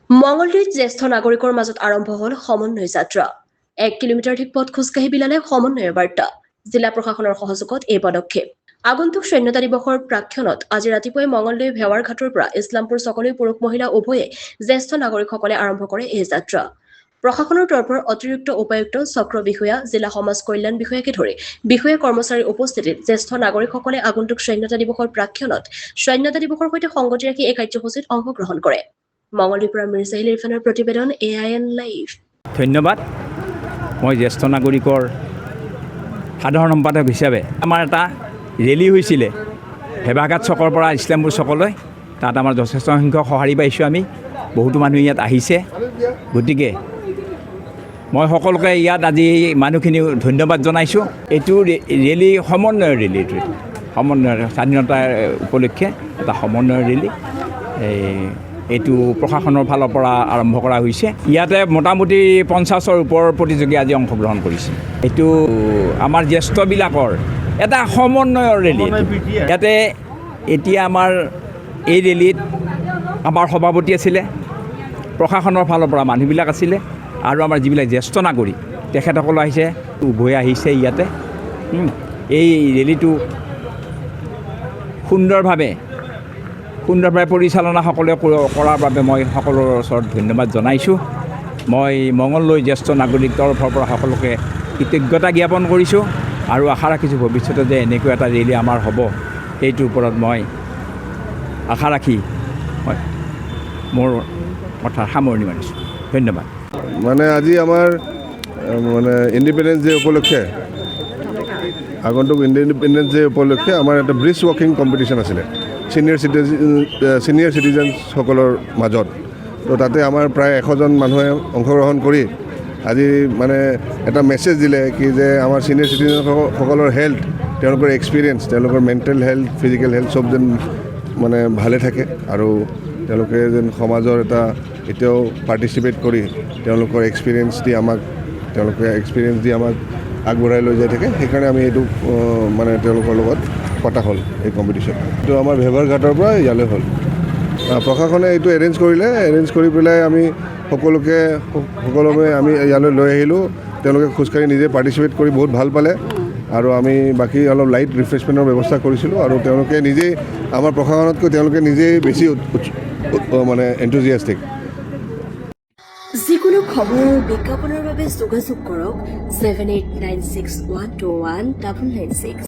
মঙলদৈত জ্যেষ্ঠ নাগৰিকৰ মাজত আৰম্ভ হ'ল সমন্বয় যাত্ৰা। 1 কিলোমিটাৰধিক পথ খোজকাঢ়ি বিলালে সমন্বয়ৰ বাৰ্তা। জিলা প্ৰশাসনৰ সহযোগত এই পদক্ষেপ। আগন্তুক স্বাধীনতা দিৱসৰ প্ৰাক্ষণত আজি ৰাতিপুৱাই মঙলদৈ ভেৱাৰ ঘাটৰ পৰা ইছলামপুৰ চকলৈ পুৰুষ মহিলা উভয়ে জ্যেষ্ঠ নাগৰিকসকলে আৰম্ভ কৰে এই যাত্ৰা। প্ৰশাসনৰ তৰফৰ অতিৰিক্ত উপায়ুক্ত চক্ৰ বিষয়া, জিলা সমাজ কল্যাণ বিষয়াকে ধৰি বিষয়া কৰ্মচাৰীৰ উপস্থিতিত জ্যেষ্ঠ নাগৰিকসকলে আগন্তুক স্বাধীনতা দিৱসৰ প্ৰাক্ষণত স্বাধীনতা দিৱসৰ সৈতে সংগতি ৰাখি এই কাৰ্যসূচীত অংশগ্ৰহণ কৰে। মঙলদৈৰ পৰা মিৰ্জাহিল ইৰফানৰ প্ৰতিবেদন AIN লাইভ। ধন্যবাদ। মই জ্যেষ্ঠ নাগৰিকৰ সাধাৰণ সম্পাদক হিচাপে আমাৰ এটা ৰেলী হৈছিলে ভেবাঘাট চকৰ পৰা ইছলামপুৰ চকলৈ। তাত আমাৰ যথেষ্ট সংখ্যক সঁহাৰি পাইছোঁ আমি, বহুতো মানুহ ইয়াত আহিছে। গতিকে মই সকলোকে ইয়াত আজি মানুহখিনি ধন্যবাদ জনাইছোঁ। এইটো ৰেলী সমন্বয়ৰ ৰেলী, এইটো সমন্বয়ৰ স্বাধীনতাৰ উপলক্ষে এটা সমন্বয়ৰ ৰেলী। এইটো প্ৰশাসনৰ ফালৰ পৰা আৰম্ভ কৰা হৈছে। ইয়াতে মোটামুটি 50ৰ ওপৰৰ প্ৰতিযোগী আজি অংশগ্ৰহণ কৰিছে। এইটো আমাৰ জ্যেষ্ঠবিলাকৰ এটা সমন্বয়ৰ ৰেলী। ইয়াতে এতিয়া আমাৰ এই ৰেলীত আমাৰ সভাপতি আছিলে, প্ৰশাসনৰ ফালৰ পৰা মানুহবিলাক আছিলে, আৰু আমাৰ যিবিলাক জ্যেষ্ঠ নাগৰিক তেখেতসকল আহিছে, উভয়ে আহিছে ইয়াতে। এই ৰেলীটো সুন্দৰভাৱে পৰিচালনা সকলে কৰাৰ বাবে মই সকলোৰে ওচৰত ধন্যবাদ জনাইছোঁ। মই মঙলদৈ জ্যেষ্ঠ নাগৰিক তৰফৰ পৰা সকলোকে কৃতজ্ঞতা জ্ঞাপন কৰিছোঁ আৰু আশা ৰাখিছোঁ ভৱিষ্যতে যে এনেকুৱা এটা ৰেলী আমাৰ হ'ব, সেইটোৰ ওপৰত মই আশা ৰাখি মই মোৰ কথাৰ সামৰণি মাৰিছোঁ। ধন্যবাদ। মানে আজি আমাৰ ইণ্ডিপেণ্ডেন্স ডে উপলক্ষে, আগন্তুক ইণ্ডিপেণ্ডেন্স ডে উপলক্ষে আমাৰ এটা ব্ৰিজ ৱাকিং কম্পিটিশ্যন আছিলে ছিনিয়ৰ চিটিজেনসকলৰ মাজত। তো তাতে আমাৰ প্ৰায় 100জন মানুহে অংশগ্ৰহণ কৰি আজি মানে এটা মেছেজ দিলে কি যে আমাৰ ছিনিয়ৰ চিটিজেনসকলৰ হেল্থ, তেওঁলোকৰ এক্সপিৰিয়েঞ্চ, তেওঁলোকৰ মেণ্টেল হেল্থ, ফিজিকেল হেল্থ চব যেন মানে ভালে থাকে, আৰু তেওঁলোকে যেন সমাজৰ এটা এতিয়াও পাৰ্টিচিপেট কৰি তেওঁলোকৰ এক্সপিৰিয়েঞ্চ দি আমাক আগবঢ়াই লৈ যাই থাকে। সেইকাৰণে আমি এইটো মানে তেওঁলোকৰ লগত পতা হ'ল এই কম্পিটিশ্যন। এইটো আমাৰ ভেবাৰ ঘাটৰ পৰা ইয়ালৈ হ'ল। প্ৰশাসনে এইটো এৰেঞ্জ কৰি পেলাই আমি সকলোকে আমি ইয়ালৈ লৈ আহিলোঁ। তেওঁলোকে খোজকাঢ়ি নিজে পাৰ্টিচিপেট কৰি বহুত ভাল পালে, আৰু আমি বাকী অলপ লাইট ৰিফ্ৰেছমেণ্টৰ ব্যৱস্থা কৰিছিলোঁ, আৰু তেওঁলোকে নিজেই আমাৰ প্ৰশাসনতকৈ তেওঁলোকে নিজেই বেছি মানে এনথুজিয়াষ্টিক। যিকোনো খবৰ আৰু বিজ্ঞাপনৰ বাবে যোগাযোগ কৰক 7896121996।